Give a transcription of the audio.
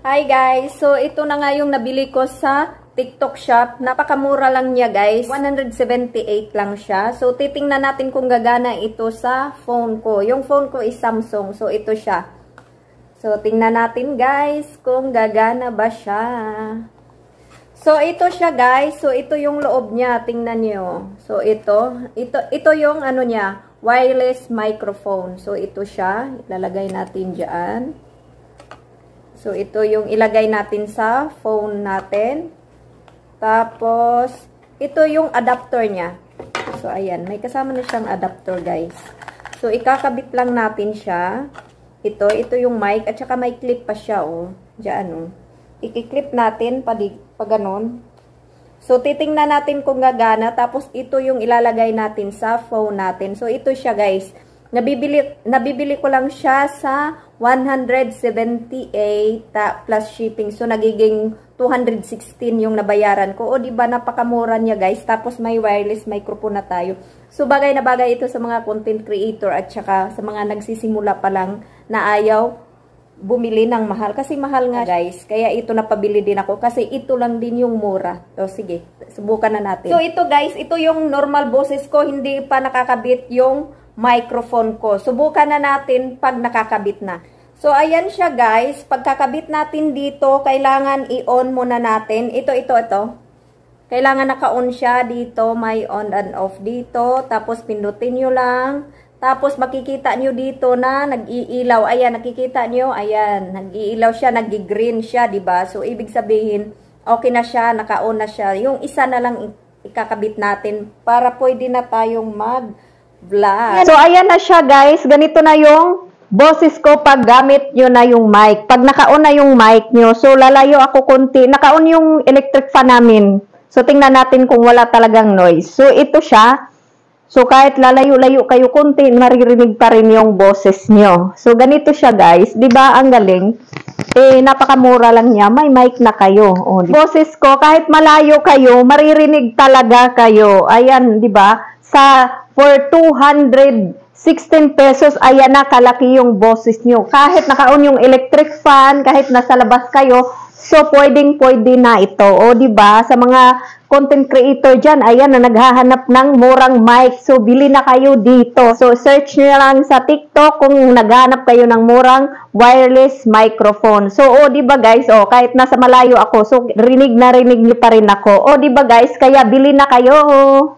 Hi guys! So ito na nga yung nabili ko sa TikTok shop. Napakamura lang niya guys. 178 lang siya. So titingnan natin kung gagana ito sa phone ko. Yung phone ko is Samsung. So ito siya. So tingnan natin guys kung gagana ba siya. So ito siya guys. So ito yung loob niya. Tingnan niyo. So ito yung ano niya. Wireless microphone. So ito siya. Ilalagay natin diyan. So, ito yung ilagay natin sa phone natin. Tapos, ito yung adapter niya. So, ayan. May kasama na siyang adapter, guys. So, ikakabit lang natin siya. Ito yung mic. At saka may clip pa siya, oh. Diyan, oh. Ikiklip natin pa ganon. So, titingnan natin kung gagana. Tapos, ito yung ilalagay natin sa phone natin. So, ito siya, guys. Nabibili ko lang siya sa 178 plus shipping. So, nagiging 216 yung nabayaran ko. O, diba, napakamura niya, guys. Tapos, may wireless microphone na tayo. So, bagay na bagay ito sa mga content creator at saka sa mga nagsisimula pa lang na ayaw bumili ng mahal. Kasi mahal nga, guys. Kaya ito napabili din ako. Kasi ito lang din yung mura. So, sige. Subukan na natin. So, ito, guys. Ito yung normal boses ko. Hindi pa nakakabit yung microphone ko. Subukan na natin pag nakakabit na. So, ayan siya guys. Pagkakabit natin dito, kailangan i-on muna natin. Ito. Kailangan naka-on siya dito. May on and off dito. Tapos, pindutin nyo lang. Tapos, makikita nyo dito na nag-iilaw. Ayan, nakikita nyo. Ayan, nag-iilaw siya. Nag-green siya, diba? So, ibig sabihin, okay na siya. Naka-on na siya. Yung isa na lang ikakabit natin para pwede na tayong mag-vlog. So, ayan na siya guys. Ganito na yung boses ko pag gamit nyo na yung mic. Pag naka-on na yung mic nyo, so lalayo ako konti. Naka-on yung electric fan namin. So, tingnan natin kung wala talagang noise. So, ito siya. So, kahit lalayo-layo kayo konti, maririnig pa rin yung boses nyo. So, ganito siya guys. Diba ang galing? Napakamura lang niya. May mic na kayo. O, boses ko, kahit malayo kayo, maririnig talaga kayo. Ayan, diba? For 216 pesos, ayan na, kalaki yung boses nyo. Kahit naka-on yung electric fan, kahit nasa labas kayo, so pwedeng-pwede na ito. O, diba? Sa mga content creator dyan, ayan na, naghahanap ng murang mic. So, bili na kayo dito. So, search nyo lang sa TikTok kung naghahanap kayo ng murang wireless microphone. So, o, diba guys? O, kahit nasa malayo ako, so rinig na rinig nyo pa rin ako. O, diba guys? Kaya, bili na kayo.